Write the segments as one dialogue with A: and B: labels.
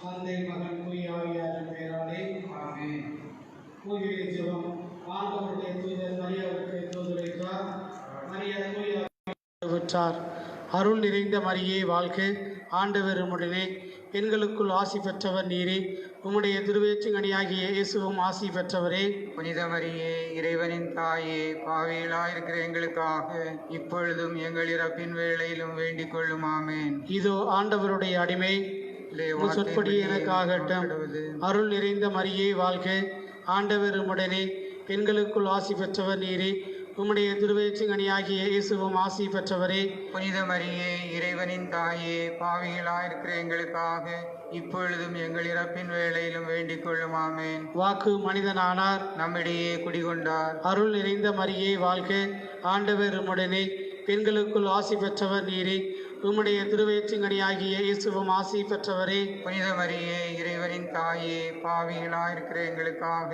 A: தந்தை மகன் தூய ஆவியாரின் பெயராலே ஆமென். மூவிலை ஜெபம். ஆண்டவருடைய தூதர் மரியாவுக்கு தூதுரைத்தார். மரியா தூய பெற்றார். அருள் நிறைந்த மரியே வாழ்க, ஆண்டவர் உம்முடனே, பெண்களுக்குள் ஆசி பெற்றவர் நீரே. உம்முடைய திருவேற்றுங்கனியாகிய இயேசுவும் ஆசி பெற்றவரே.
B: புனித மரியே, இறைவனின் தாயே, பாவிகளாயிருக்கிற எங்களுக்காக இப்பொழுதும் எங்கள் இறப்பின் வேளையிலும் வேண்டிக் கொள்ளும். ஆமென்.
A: இதோ ஆண்டவருடைய அடிமை, சொற்படி எனக்கு ஆகட்டும். அருள் நிறைந்த மரியே வாழ்க, ஆண்டவர் உம்முடனே, பெண்களுக்குள் ஆசி பெற்றவர் நீரே. உம்முடைய திருவேற்றுங்கனியாகிய இயேசுவும் ஆசி பெற்றவரே.
B: புனித மரியே, இறைவனின் தாயே, பாவிகளாயிருக்கிற எங்களுக்காக இப்பொழுதும் எங்கள் இறப்பின் வேளையிலும் வேண்டிக் கொள்ளும். ஆமென்.
A: வாக்கு மனிதனானார்,
B: நம்மிடையே குடிகொண்டார்.
A: அருள் நிறைந்த மரியே வாழ்க, ஆண்டவர் உம்முடனே, பெண்களுக்குள் ஆசி பெற்றவர் நீரே. உம்முடைய திருவேற்றுங்கனியாகிய இயேசுவும் ஆசி பெற்றவரே.
B: புனித மரியே, இறைவனின் தாயே, பாவிகளாயிருக்கிற எங்களுக்காக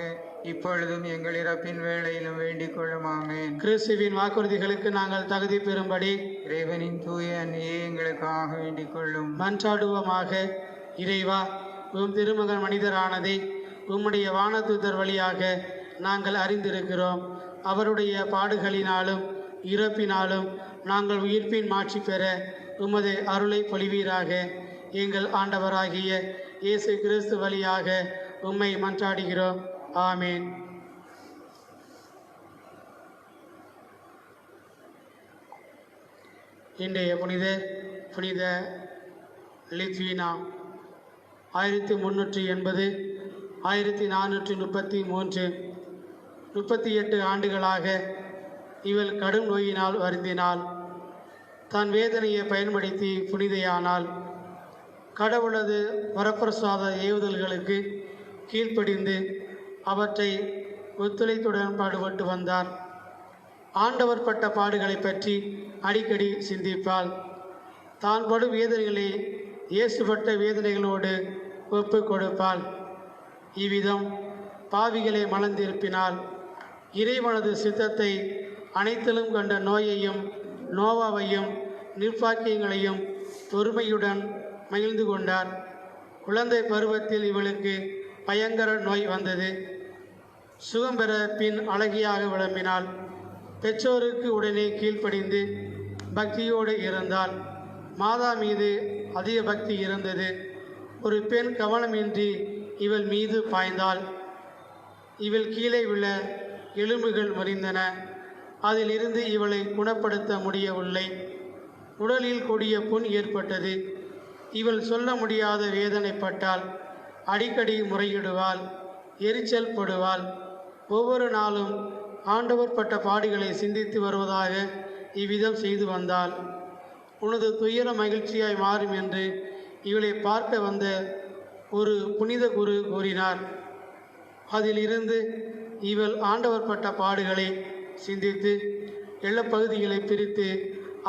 B: இப்பொழுதும் எங்கள் இறப்பின் வேளையிலும் வேண்டிக் கொள்ளும். ஆமென்.
A: கிறிஸ்துவின் வாக்குறுதிகளுக்கு நாங்கள் தகுதி பெறும்படி
B: இறைவனின் தூய அன்னையே எங்களுக்காக வேண்டிக் கொள்ளும்.
A: மன்றாடுவோமாக. இறைவா, உம் திருமகன் மனிதரானதை உம்முடைய வானதூதர் வழியாக நாங்கள் அறிந்திருக்கிறோம். அவருடைய பாடுகளினாலும் இறப்பினாலும் நாங்கள் உயிர்ப்பின் மாட்சி பெற உமது அருளை பொழிவீராக. எங்கள் ஆண்டவராகிய இயேசு கிறிஸ்து வழியாக உம்மை மன்றாடுகிறோம். ஆமேன். இன்றைய புனித லித்வீனா 1380 1433 38 ஆண்டுகளாக இவள் கடும் நோயினால் வருந்தினாள். தான் வேதனையை பயன்படுத்தி புனிதையானால். கடவுளது வரப்பிரசாத ஏவுதல்களுக்கு கீழ்ப்படிந்து அவற்றை ஒத்துழைத்துடன் பாடுபட்டு வந்தார். ஆண்டவர் பட்ட பாடுகளை பற்றி அடிக்கடி சிந்திப்பாள். தான் படும் வேதனைகளை இயேசுபட்ட வேதனைகளோடு ஒப்பு கொடுப்பாள். இவ்விதம் பாவிகளை மனந்திருப்பினாள். இறைவனது சித்தத்தை அனைத்திலும் கண்ட நோயையும் நோவாவையும் நிர்பாக்கியங்களையும் பொறுமையுடன் மகிழ்ந்து கொண்டார். குழந்தை பருவத்தில் இவளுக்கு பயங்கர நோய் வந்தது. சுகம் பெற பின் அழகியாக விளம்பினாள். பெற்றோருக்கு உடனே கீழ்ப்படிந்து பக்தியோடு இருந்தாள். மாதா மீது அதிக பக்தி இருந்தது. ஒரு பெண் கவனமின்றி இவள் மீது பாய்ந்தாள். இவள் கீழே விழ எலும்புகள் முறிந்தன. அதிலிருந்து இவளை குணப்படுத்த முடியவில்லை. உடலில் கொடிய புண் ஏற்பட்டது. இவள் சொல்ல முடியாத வேதனைப்பட்டாள். அடிக்கடி முறையிடுவாள், எரிச்சல் படுவாள். ஒவ்வொரு நாளும் ஆண்டவர் பட்ட பாடுகளை சிந்தித்து வருவதாக இவ்விதம் செய்து வந்தாள். உனது துயர மகிழ்ச்சியாய் மாறும் என்று இவளை பார்க்க வந்த ஒரு புனித குரு கூறினார். அதிலிருந்து இவள் ஆண்டவர் பட்ட பாடுகளை சிந்தித்து எள்ளப்பகுதிகளை பிரித்து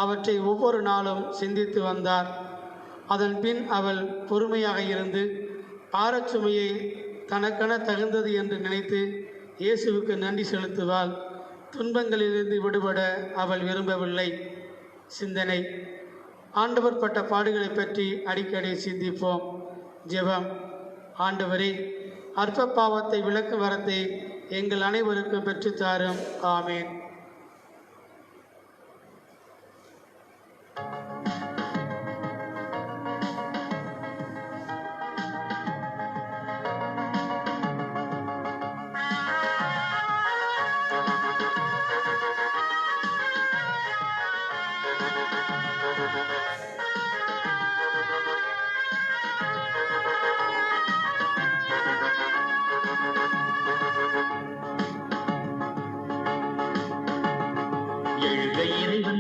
A: அவற்றை ஒவ்வொரு நாளும் சிந்தித்து வந்தார். அதன் பின் அவள் பொறுமையாக இருந்து பாரச்சுமையை தனக்கென தகுந்தது என்று நினைத்து இயேசுவுக்கு நன்றி செலுத்துவாள். துன்பங்களிலிருந்து விடுபட அவள் விரும்பவில்லை. சிந்தனை. ஆண்டவர் பட்ட பாடுகளை பற்றி அடிக்கடி சிந்திப்போம். ஜெபம். ஆண்டவரே, அற்ப பாவத்தை விளக்கும் வரத்தை எங்கள் அனைவருக்கும் பெற்றுத்தாரும். ஆமேன்.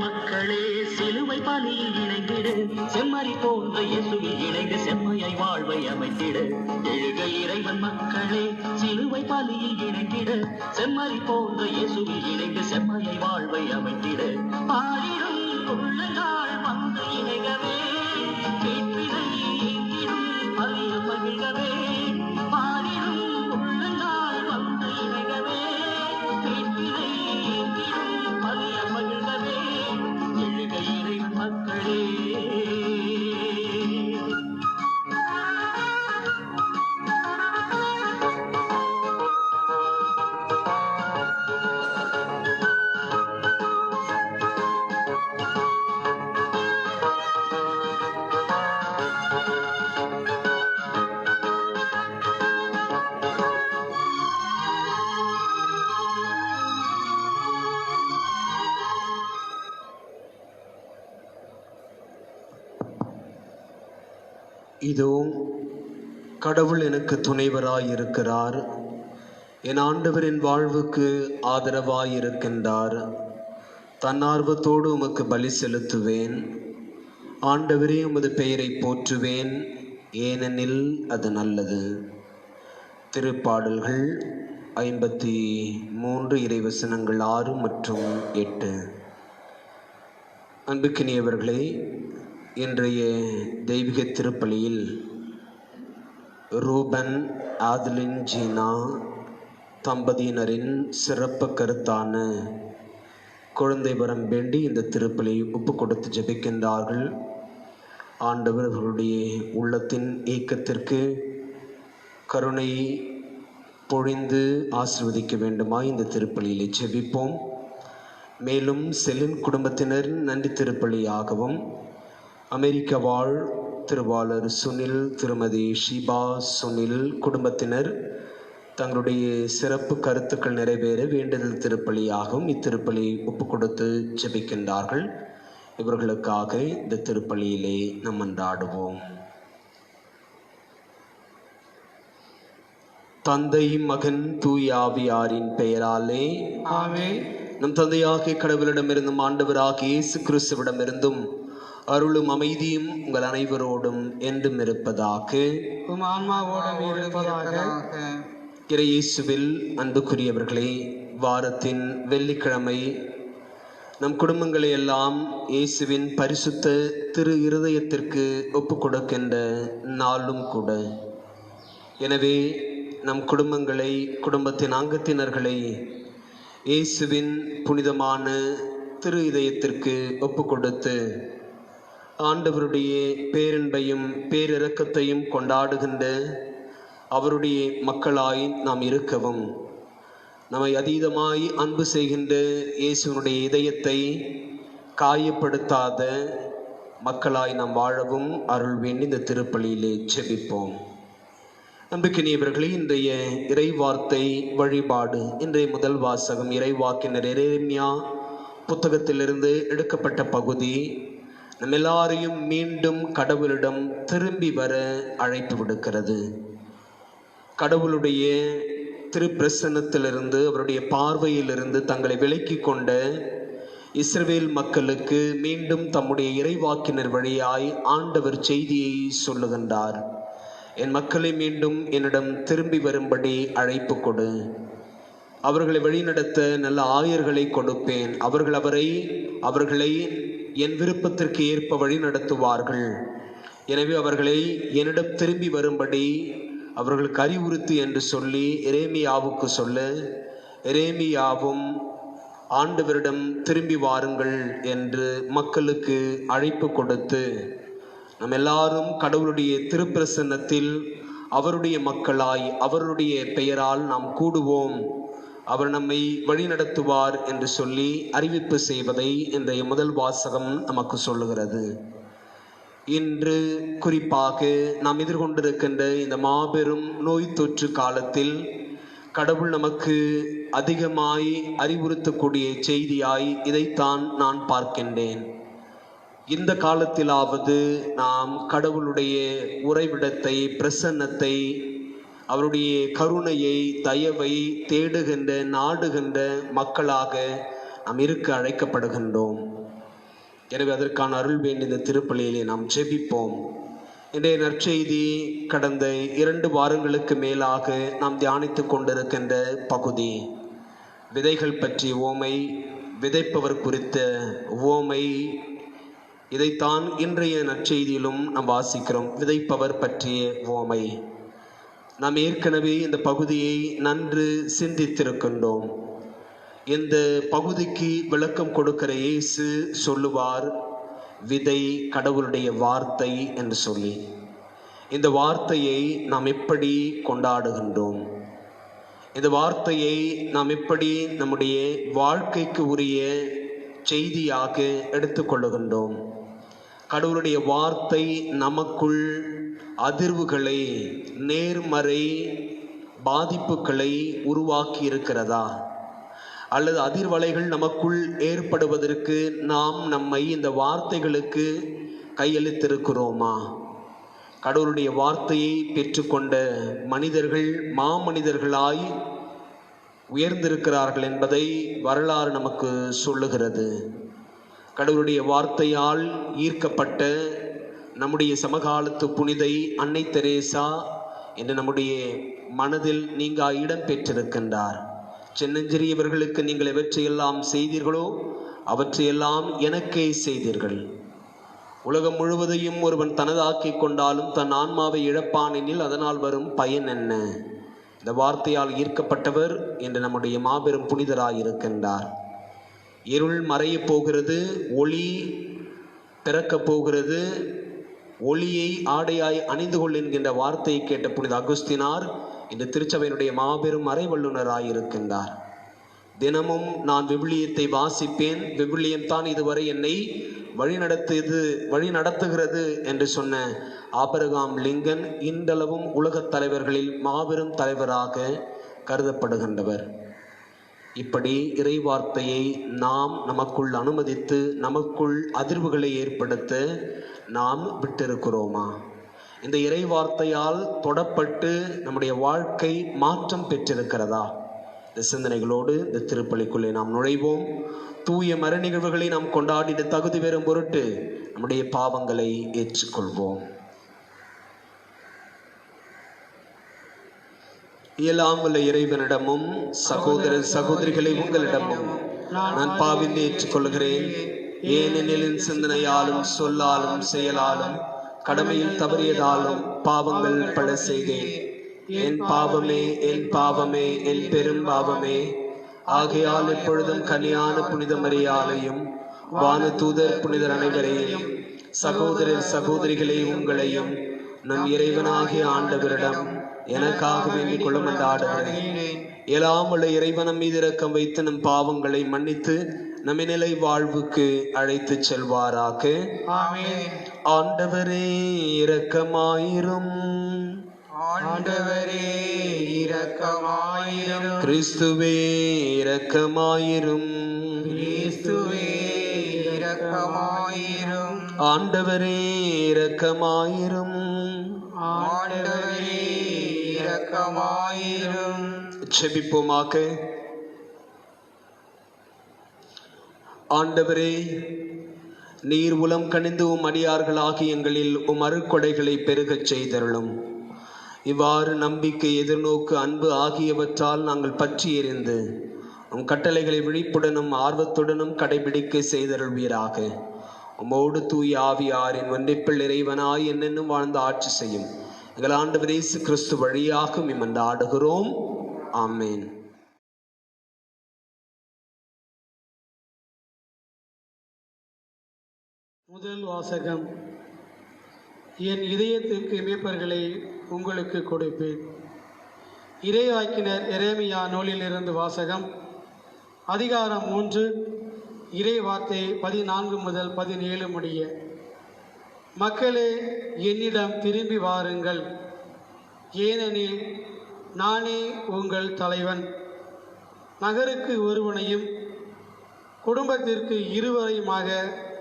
C: மக்களே, சிலுவை பலியில் இணைந்திடு, செம்மறி போன்ற இயேசுவில் இணைந்து செம்மையை வாழ்வை அமைத்திடு. எழுக இறைவன் மக்களே, சிலுவை பலியில் இணைந்திடு, செம்மறி போன்ற இயேசுவில் இணைந்து செம்மையை வாழ்வை அமைத்திடு. பாரிடும் உள்ளங்கால் வந்து இணைகவே, கேட்பினை ஏந்திடும் பலிய மகிழ்கவே. பாரிடும் உள்ளங்கால் வந்து இணைகவே, கேட்பினை ஏந்திடும் பலிய மகிழ்கவே. எழுக இறைவன் மக்களே.
D: இதோ கடவுள் எனக்கு துணைவராயிருக்கிறார். என் ஆண்டவரின் வாழ்வுக்கு ஆதரவாயிருக்கின்றார். தன்னார்வத்தோடு உமக்கு பலி செலுத்துவேன். ஆண்டவரே, உமது பெயரை போற்றுவேன், ஏனெனில் அது நல்லது. திருப்பாடல்கள் 53 இறைவசனங்கள் 6 மற்றும் 8. அன்புக்கினியவர்களே, இன்றைய தெய்வீக திருப்பலியில் ரூபன் ஆதலின் ஜீனா தம்பதியினரின் சிறப்பு கருத்தான குழந்தை வரம் வேண்டி இந்த திருப்பலியை ஒப்பு கொடுத்து ஜெபிக்கின்றார்கள். ஆண்டவர் அவர்களுடைய உள்ளத்தின் ஏக்கத்திற்கு கருணை பொழிந்து ஆசீர்வதிக்க வேண்டுமாய் இந்த திருப்பலியிலே ஜெபிப்போம். மேலும் செலின் குடும்பத்தினர் நன்றி திருப்பலியாகவும் அமெரிக்க வாழ் திருவாளர் சுனில், திருமதி ஷிபா சுனில் குடும்பத்தினர் தங்களுடைய சிறப்பு கருத்துக்கள் நிறைவேற வேண்டுதல் திருப்பலியாகவும் இத்திருப்பலியை ஒப்பு கொடுத்து ஜெபிக்கின்றார்கள். இவர்களுக்காக இந்த திருப்பலியிலே நாம் மன்றாடுவோம். தந்தை, மகன், தூய ஆவியாரின் பெயராலே
B: ஆமென்.
D: நம் தந்தையாகிய கடவுளிடமிருந்தும் ஆண்டவராகிய இயேசு கிறிஸ்துவிடமிருந்தும் அருளும் அமைதியும் உங்கள் அனைவரோடும் என்றும் இருப்பதாக.
B: உம் ஆன்மாவோடும் இருப்பதாக.
D: இறையேசுவில் அன்புக்குரியவர்களே, வாரத்தின் வெள்ளிக்கிழமை நம் குடும்பங்களை எல்லாம் இயேசுவின் பரிசுத்த திரு இருதயத்திற்கு ஒப்பு கொடுக்கின்ற நாளும் கூட. எனவே நம் குடும்பங்களை, குடும்பத்தின் அங்கத்தினர்களை இயேசுவின் புனிதமான திரு இதயத்திற்கு ஒப்பு கொடுத்து ஆண்டவருடைய பேரன்பையும் பேரிரக்கத்தையும் கொண்டாடுகின்ற அவருடைய மக்களாய் நாம் இருக்கவும், நம்மை அதீதமாய் அன்பு செய்கின்ற இயேசுனுடைய இதயத்தை காயப்படுத்தாத மக்களாய் நாம் வாழவும் அருள் வேண்டி இந்த திருப்பலியிலே ஜெபிப்போம். நம்பிக்கையினவர்களே, இன்றைய இறைவார்த்தை வழிபாடு. இன்றைய முதல் வாசகம் இறைவாக்கினர் எரேமியா புத்தகத்திலிருந்து எடுக்கப்பட்ட பகுதி நம் எல்லாரையும் மீண்டும் கடவுளிடம் திரும்பி வர அழைப்பு விடுக்கிறது. கடவுளுடைய திருப்பிரசன்னத்திலிருந்து, அவருடைய பார்வையிலிருந்து தங்களை விலக்கி கொண்ட இஸ்ரவேல் மக்களுக்கு மீண்டும் தம்முடைய இறைவாக்கினர் வழியாய் ஆண்டவர் செய்தியை சொல்லுகின்றார். என் மக்களை மீண்டும் என்னிடம் திரும்பி வரும்படி அழைப்பு கொடு. அவர்களை வழிநடத்த நல்ல ஆயர்களை கொடுப்பேன். அவர்களை என் விருப்பத்திற்கு ஏற்ப வழி நடத்துவார்கள். எனவே அவர்களை என்னிடம் திரும்பி வரும்படி அவர்களுக்கு அறிவுறுத்து என்று சொல்லி எரேமியாவுக்கு சொல்ல, எரேமியாவும் ஆண்டவரிடம் திரும்பி வாருங்கள் என்று மக்களுக்கு அழைப்பு கொடுத்து, நம் எல்லாரும் கடவுளுடைய திருப்பிரசன்னத்தில் அவருடைய மக்களாய் அவருடைய பெயரால் நாம் கூடுவோம், அவர் நம்மை வழிநடத்துவார் என்று சொல்லி அறிவிப்பு செய்வதை இன்றைய முதல் வாசகம் நமக்கு சொல்லுகிறது. இன்று குறிப்பாக நாம் எதிர்கொண்டிருக்கின்ற இந்த மாபெரும் நோய் தொற்று காலத்தில் கடவுள் நமக்கு அதிகமாய் அறிவுறுத்தக்கூடிய செய்தியாய் இதைத்தான் நான் பார்க்கின்றேன். இந்த காலத்திலாவது நாம் கடவுளுடைய உறைவிடத்தை, பிரசன்னத்தை, அவருடைய கருணையை, தயவை தேடுகின்ற, நாடுகின்ற மக்களாக நாம் இருக்க அழைக்கப்படுகின்றோம். எனவே அதற்கான அருள் வேண்டி இந்த திருப்பலியிலே நாம் ஜெபிப்போம். இன்றைய நற்செய்தி கடந்த 2 வாரங்களுக்கு மேலாக நாம் தியானித்து கொண்டிருக்கின்ற பகுதி விதைகள் பற்றிய உவமை, விதைப்பவர் குறித்த உவமை. இதைத்தான் இன்றைய நற்செய்தியிலும் நாம் வாசிக்கிறோம். விதைப்பவர் பற்றிய உவமை. நாம் ஏற்கனவே இந்த பகுதியை நன்கு சிந்தித்திருக்கின்றோம். இந்த பகுதிக்கு விளக்கம் கொடுக்கிற இயேசு சொல்லுவார், விதை கடவுளுடைய வார்த்தை என்று சொல்லி. இந்த வார்த்தையை நாம் எப்படி கொண்டாடுகின்றோம்? இந்த வார்த்தையை நாம் எப்படி நம்முடைய வாழ்க்கைக்கு உரிய செய்தியாக எடுத்துக்கொள்ளுகின்றோம்? கடவுளுடைய வார்த்தை நமக்குள் அதிர்வுகளை, நேர்மறை பாதிப்புகளை உருவாக்கி இருக்கிறதா? அல்லது அதிர்வலைகள் நமக்குள் ஏற்படுவதற்கு நாம் நம்மை இந்த வார்த்தைகளுக்கு கையளித்திருக்கிறோமா? கடவுளுடைய வார்த்தையை பெற்றுக்கொண்ட மனிதர்கள் மாமனிதர்களாய் உயர்ந்திருக்கிறார்கள் என்பதை வரலாறு நமக்கு சொல்லுகிறது. கடவுளுடைய வார்த்தையால் ஈர்க்கப்பட்ட நம்முடைய சமகாலத்து புனிதை அன்னை தெரேசா என்று நம்முடைய மனதில் நீங்கா இடம் பெற்றிருக்கின்றார். சின்னஞ்சிறியவர்களுக்கு நீங்கள் எவற்றையெல்லாம் செய்தீர்களோ அவற்றையெல்லாம் எனக்கே செய்தீர்கள். உலகம் முழுவதையும் ஒருவன் தனதாக்கி கொண்டாலும் தன் ஆன்மாவை இழப்பான் எனில் அதனால் வரும் பயன் என்ன? இந்த வார்த்தையால் ஈர்க்கப்பட்டவர் என்று நம்முடைய மாபெரும் புனிதராயிருக்கின்றார். இருள் மறைய போகிறது, ஒளி பிறக்கப் போகிறது, ஒளியை ஆடையாய் அணிந்து கொள் என்கின்ற வார்த்தையை கேட்ட புனித அகுஸ்தினார் இந்த திருச்சபையினுடைய மாபெரும் மறைவல்லுநராயிருக்கின்றார். தினமும் நான் விவிலியத்தை வாசிப்பேன், விவிலியம் தான் இதுவரை என்னை வழி நடத்துகிறது என்று சொன்ன ஆபிரகாம் லிங்கன் இன்றளவும் உலகத் தலைவர்களில் மாபெரும் தலைவராக கருதப்படுகின்றவர். இப்படி இறைவார்த்தையை நாம் நமக்குள் அனுமதித்து நமக்குள் அதிர்வுகளை ஏற்படுத்த நாம் விட்டிருக்கிறோமா? இந்த இறைவார்த்தையால் தொடப்பட்டு நம்முடைய வாழ்க்கை மாற்றம் பெற்றிருக்கிறதா? இந்த சிந்தனைகளோடு இந்த திருப்பலிக்குள்ளே நாம் நுழைவோம். தூய மர நிகழ்வுகளை நாம் கொண்டாடிட தகுதி பெறும் பொருட்டு நம்முடைய பாவங்களை ஏற்றுக்கொள்வோம். எல்லாம் உள்ள இறைவனிடமும் சகோதர சகோதரிகளை உங்களிடமும் நான் பாவிந்து ஏற்றுக்கொள்கிறேன். ஏனெனில் என் சிந்தனையாலும் சொல்லாலும் செயலாலும் கடமையில் தவறியதாலும் பாவங்கள் பல செய்தேன். என் பாவமே என் பாவமே என் பெரும் பாவமே. ஆகையால் எப்பொழுதும் கன்னியான புனித மரியாதையும் வான தூதர் புனிதர் அனைவரையும் சகோதரர் சகோதரிகளை உங்களையும் நம் இறைவனாகிய ஆண்டவரிடம் எனக்காக வேண்டிக் கொள்ள மன்றாடுகிறேன். எல்லாம் உள்ள இறைவனம் மீது இரக்கம் வைத்து நம் பாவங்களை மன்னித்து நம்மை நிலை வாழ்வுக்கு அழைத்து செல்வாராக. ஆண்டவரே இரக்கமாயிரும்.
B: ஆண்டவரே இரக்கமாயிரும்.
D: கிறிஸ்துவே இரக்கமாயிரும்.
B: கிறிஸ்துவே இரக்கமாயிரும்.
D: ஆண்டவரே இரக்கமாயிரும்.
B: ஆண்டவரே இரக்கமாயிரும்.
D: ஜெபிப்போமாக. ஆண்டவரே, நீர் உலம் கனிந்து உம் அடியார்களாகி எங்களில் உம் அருட்கொடைகளை பெருகச் செய்தருளும். இவ்வாறு நம்பிக்கை, எதிர்நோக்கு, அன்பு ஆகியவற்றால் நாங்கள் பற்றி எறிந்து உம் கட்டளைகளை விழிப்புடனும் ஆர்வத்துடனும் கடைபிடிக்க செய்தருள்வீராக. உம்மோடு தூய ஆவியாரின் ஒன்றிப்பில் இறைவனாய் என்னென்னும் வாழ்ந்து ஆட்சி செய்யும் எங்கள் ஆண்டவர் இயேசு கிறிஸ்து வழியாக மன்றாடுகிறோம். ஆமென்.
A: முதல் வாசகம். என் இதயத்திற்கு மேய்ப்பர்களை உங்களுக்கு கொடுப்பேன். இறைவாக்கினர் எரேமியா நூலிலிருந்து வாசகம். அதிகாரம் 3, இறை வார்த்தை 14 முதல் 17 முடிய. மக்களே, என்னிடம் திரும்பி வாருங்கள், ஏனெனில் நானே உங்கள் தலைவன். நகருக்கு ஒருவனையும் குடும்பத்திற்கு இருவரையுமாக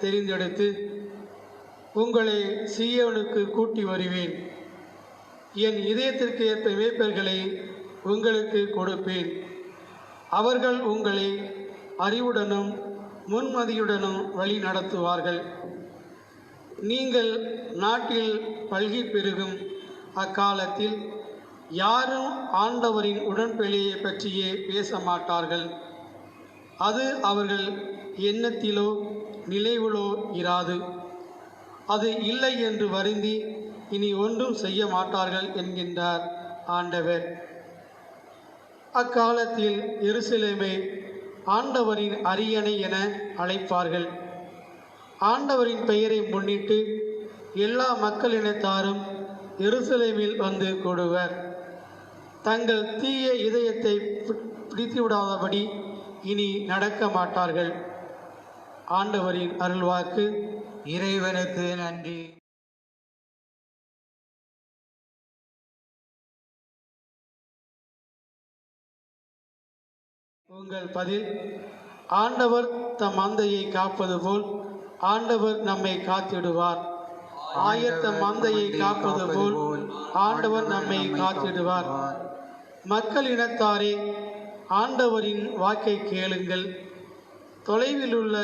A: தெரிந்தெடுத்து உங்களை சீயோனுக்கு கூட்டி வருவேன். என் இதயத்திற்கு ஏற்ப மேய்ப்பர்களை உங்களுக்கு கொடுப்பேன். அவர்கள் உங்களை அறிவுடனும் முன்மதியுடனும் வழி நடத்துவார்கள். நீங்கள் நாட்டில் பல்கி பெருகும் அக்காலத்தில் யாரும் ஆண்டவரின் உடன்படிக்கையை பற்றியே பேச மாட்டார்கள். அது அவர்கள் எண்ணத்திலோ நினைவிலோ இராது. அது இல்லை என்று வருந்தி இனி ஒன்றும் செய்ய மாட்டார்கள் என்கின்றார் ஆண்டவர். அக்காலத்தில் எருசலேமை ஆண்டவரின் அரியணை என அழைப்பார்கள். ஆண்டவரின் பெயரை முன்னிட்டு எல்லா மக்களினத்தாரும் எருசலேமில் வந்து கூடுவர். தங்கள் தீய இதயத்தை பிடித்துவிடாதபடி இனி நடக்க மாட்டார்கள். ஆண்டவரின் அருள்வாக்கு.
B: இறைவனுக்கு நன்றி.
A: உங்கள் பதில். ஆண்டவர் தம் மந்தையை காப்பது போல் ஆண்டவர் நம்மை காத்திடுவார். ஆயத்த மந்தையை காப்பது போல் ஆண்டவர் நம்மை காத்திடுவார். மக்கள் இனத்தாரே, ஆண்டவரின் வாக்கை கேளுங்கள். தொலைவில் உள்ள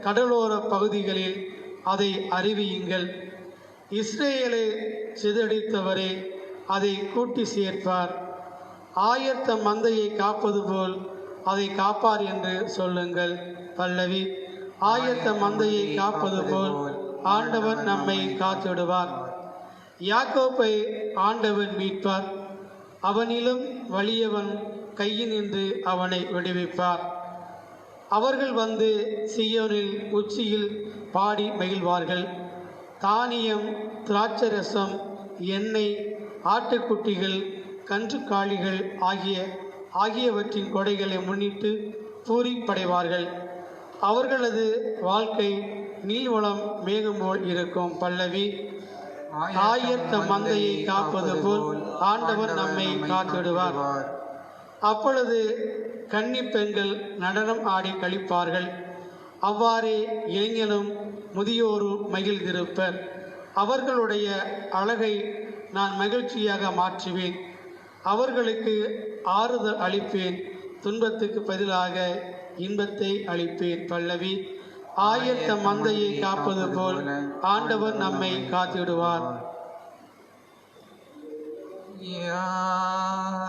A: கடலோர பகுதிகளில் அதை அறிவியுங்கள். இஸ்ரேலை சிதறடித்தவரே, அதை கூட்டி சேர்ப்பார். ஆயத்த மந்தையை காப்பது போல் அதை காப்பார் என்று சொல்லுங்கள். பல்லவி. ஆயத்த மந்தையை காப்பது போல் ஆண்டவர் நம்மை காத்திடுவார். யாக்கோப்பை ஆண்டவர் மீட்பார். அவனிலும் வலியவன் கையினின்று அவனை விடுவிப்பார். அவர்கள் வந்து சீயோனில் உச்சியில் பாடி மகிழ்வார்கள். தானியம், திராட்சரசம், எண்ணெய், ஆட்டுக்குட்டிகள், கன்றுக்காலிகள் ஆகியவற்றின் கொடைகளை முன்னிட்டு பூரிப்படைவார்கள். அவர்களது வாழ்க்கை நீள்வளம் மேகம் போல் இருக்கும். பல்லவி. ஆயத்த மந்தையை காப்பது போல் ஆண்டவர் நம்மை காத்திடுவார். அப்பொழுது கன்னி பெண்கள் நடனம் ஆடி களிப்பார்கள். அவ்வாறே இளைஞனும் முதியோரும் மகிழ்ந்திருப்பர். அவர்களுடைய அழகை நான் மகிழ்ச்சியாக மாற்றுவேன். அவர்களுக்கு ஆறுதல் அளிப்பேன். துன்பத்துக்கு பதிலாக இன்பத்தை அளிப்பேன். பல்லவி. ஆயத்த மந்தையை காப்பது போல் ஆண்டவர் நம்மை காத்திடுவார்.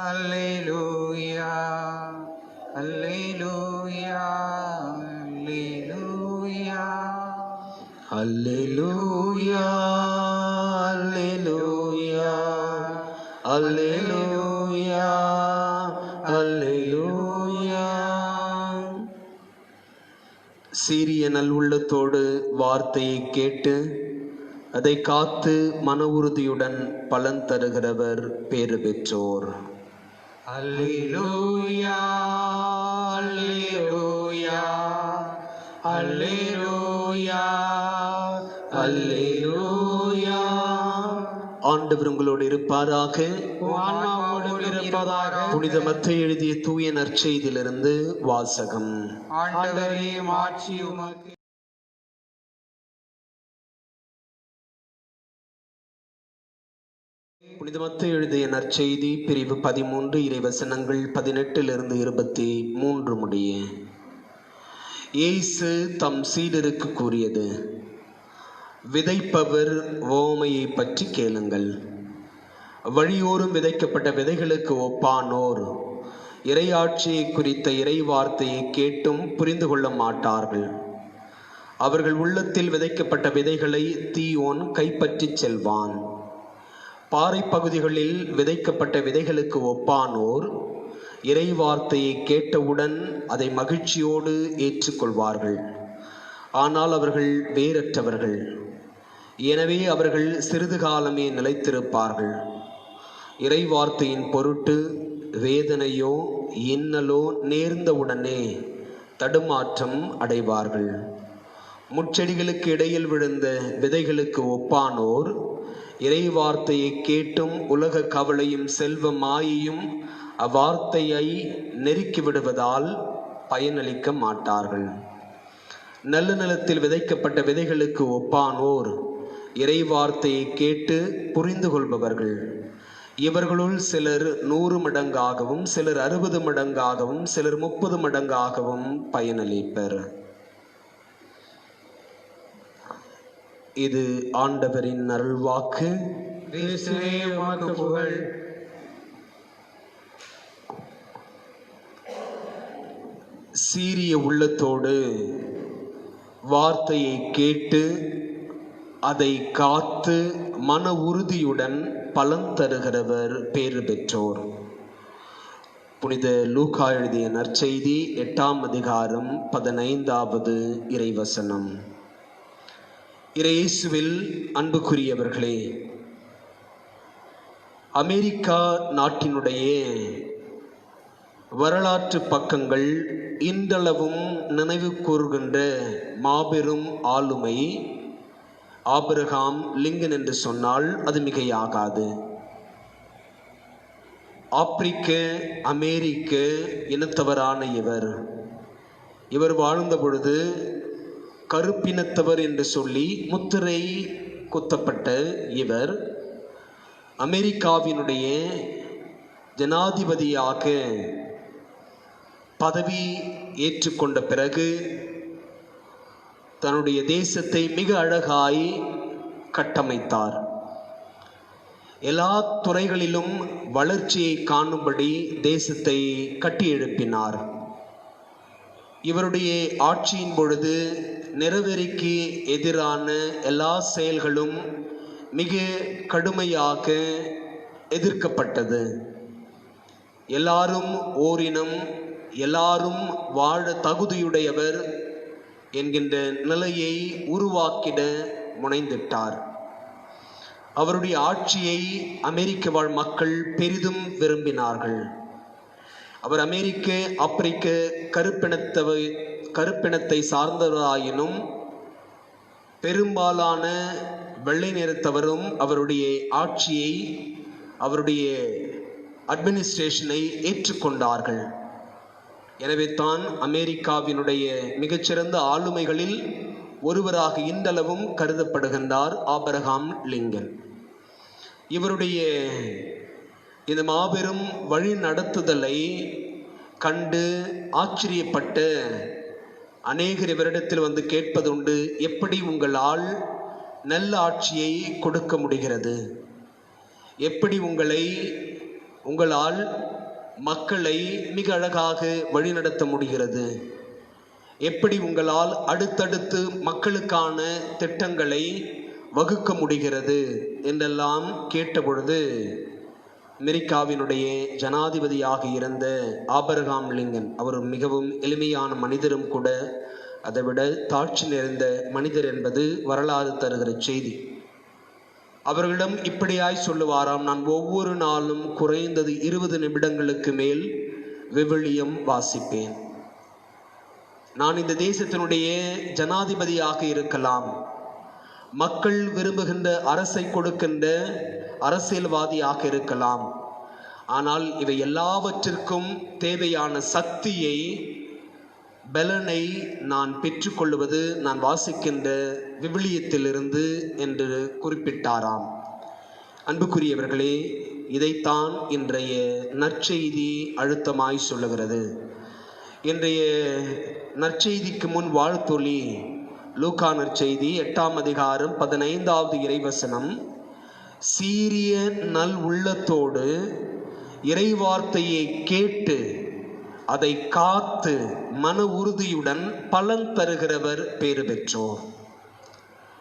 B: அல்லேலூயா, அல்லேலூயா, அல்லேலூயா,
D: அல்லேலூயா, அல்லேலூயா, அல்லேலூயா, அல்லேலூயா. சீரிய நல்வுள்ளத்தோடு வார்த்தையை கேட்டு அதை காத்து மன உறுதியுடன் பலன் தருகிறவர் பேறு பெற்றோர்.
B: அல்லேலூயா, அல்லேலூயா, அல்லேலூயா,
D: அல்லேலூயா. ஆண்டவர் உங்களோடு இருப்பாராக.
A: ஆன்மாவோடும் இருப்பதாக.
D: புனித மத்தேயு எழுதிய தூய நற்செய்தியிலிருந்து வாசகம்.
A: ஆண்டவரே, மாட்சி உமக்கு.
D: புனித மத்தேயு எழுதிய நற்செய்தி பிரிவு 13 இறைவசனங்கள் 18 23 முடிய. இயேசு தம் சீடருக்கு கூறியது: விதைப்பவர் உவமையை பற்றி கேளுங்கள். வழியோரும் விதைக்கப்பட்ட விதைகளுக்கு ஒப்பானோர் இறையாட்சியை குறித்த இறை வார்த்தையை கேட்டும் புரிந்து கொள்ள மாட்டார்கள். அவர்கள் உள்ளத்தில் விதைக்கப்பட்ட விதைகளை தீயோன் கைப்பற்றிச் செல்வான். பாறை பகுதிகளில் விதைக்கப்பட்ட விதைகளுக்கு ஒப்பானோர் இறை வார்த்தையை கேட்டவுடன் அதை மகிழ்ச்சியோடு ஏற்றுக்கொள்வார்கள். ஆனால் அவர்கள் வேரற்றவர்கள். எனவே அவர்கள் சிறிது காலமே நிலைத்திருப்பார்கள். இறை வார்த்தையின் பொருட்டு வேதனையோ இன்னலோ நேர்ந்தவுடனே தடுமாற்றம் அடைவார்கள். முட்செடிகளுக்கு இடையில் விழுந்த விதைகளுக்கு ஒப்பானோர் இறை வார்த்தையை கேட்டும் உலக கவலையும் செல்வ மாயையும் அவ்வார்த்தையை நெருக்கி விடுவதால் பயனளிக்க மாட்டார்கள். நல்ல நிலத்தில் விதைக்கப்பட்ட விதைகளுக்கு ஒப்பானோர் இறை வார்த்தையை கேட்டு புரிந்து கொள்பவர்கள். இவர்களுள் சிலர் 100 மடங்காகவும், சிலர் 60 மடங்காகவும், சிலர் 30 மடங்காகவும் பயனளிப்பர். இது ஆண்டவரின் அருள்வாக்கு.
B: கிறிஸ்துவே, உமக்கு புகழ்.
D: சீரிய உள்ளத்தோடு வார்த்தையை கேட்டு அதை காத்து மன உறுதியுடன் பலன் தருகிறவர் பேறு பெற்றோர். புனித லூக்கா எழுதிய நற்செய்தி 8ஆம் அதிகாரம் 15வது இறைவசனம். இயேசுவில் அன்புக்குரியவர்களே, அமெரிக்கா நாட்டினுடைய வரலாற்று பக்கங்கள் இன்றளவும் நினைவு கூறுகின்ற மாபெரும் ஆளுமை ஆபிரகாம் லிங்கன் என்று சொன்னால் அது மிகையாகாது. ஆப்பிரிக்க அமெரிக்க இனத்தவரான இவர் வாழ்ந்த பொழுது கருப்பினத்தவர் என்று சொல்லி முத்திரை குத்தப்பட்ட இவர் அமெரிக்காவினுடைய ஜனாதிபதியாக பதவி ஏற்றுக்கொண்ட பிறகு தன்னுடைய தேசத்தை மிக அழகாய் கட்டமைத்தார். எல்லா துறைகளிலும் வளர்ச்சியை காணும்படி தேசத்தை கட்டியெழுப்பினார். இவருடைய ஆட்சியின் பொழுது நிறவெறிக்கு எதிரான எல்லா செயல்களும் மிக கடுமையாக எதிர்க்கப்பட்டது. எல்லாரும் ஓரினம், எல்லாரும் வாழ தகுதியுடையவர் என்கின்ற நிலையை உருவாக்கிட முனைந்திட்டார். அவருடைய ஆட்சியை அமெரிக்க வாழ் மக்கள் பெரிதும் விரும்பினார்கள். அவர் அமெரிக்க ஆப்பிரிக்க கருப்பினத்தை சார்ந்தவராயினும் பெரும்பாலான வெள்ளை நிறத்தவரும் அவருடைய ஆட்சியை, அவருடைய அட்மினிஸ்ட்ரேஷனை ஏற்றுக்கொண்டார்கள். எனவே தான் அமெரிக்காவினுடைய மிகச்சிறந்த ஆளுமைகளில் ஒருவராக இன்றளவும் கருதப்படுகின்றார் ஆபிரகாம் லிங்கன். இவருடைய இந்த மாபெரும் வழி நடத்துதலை கண்டு ஆச்சரியப்பட்ட அநேகர் இவரிடத்தில் வந்து கேட்பதுண்டு, எப்படி உங்களால் நல்ல ஆட்சியை கொடுக்க முடிகிறது? எப்படி உங்களால் மக்களை மிக அழகாக வழிநடத்த முடிகிறது? எப்படி உங்களால் அடுத்தடுத்து மக்களுக்கான திட்டங்களை வகுக்க முடிகிறது என்றெல்லாம் கேட்டபொழுது, அமெரிக்காவினுடைய ஜனாதிபதியாக இருந்த ஆபிரகாம் லிங்கன், அவர் மிகவும் எளிமையான மனிதரும் கூட, அதைவிட தாட்சி நிறைந்த மனிதர் என்பது வரலாறு தருகிற செய்தி. அவர்களிடம் இப்படியாய் சொல்லுவாராம், நான் ஒவ்வொரு நாளும் குறைந்தது 20 நிமிடங்களுக்கு மேல் விவிலியம் வாசிப்பேன். நான் இந்த தேசத்தினுடைய ஜனாதிபதியாக இருக்கலாம், மக்கள் விரும்புகின்ற அரசை கொடுக்கின்ற அரசியல்வாதியாக இருக்கலாம், ஆனால் இவை எல்லாவற்றிற்கும் தேவையான சக்தியை, பலனை நான் பெற்றுக்கொள்வது நான் வாசிக்கின்ற விவிலியத்திலிருந்து என்று குறிப்பிட்டாராம். அன்புக்குரியவர்களே, இதைத்தான் இன்றைய நற்செய்தி அழுத்தமாய் சொல்லுகிறது. இன்றைய நற்செய்திக்கு முன் வாழ்த்தொலி லூக்கா நற்செய்தி 8ஆம் அதிகாரம் 15வது இறைவசனம், சீரிய நல் உள்ளத்தோடு இறைவார்த்தையை கேட்டு அதை காத்து மன உறுதியுடன் பலன் தருகிறவர் பேறு பெற்றோர்.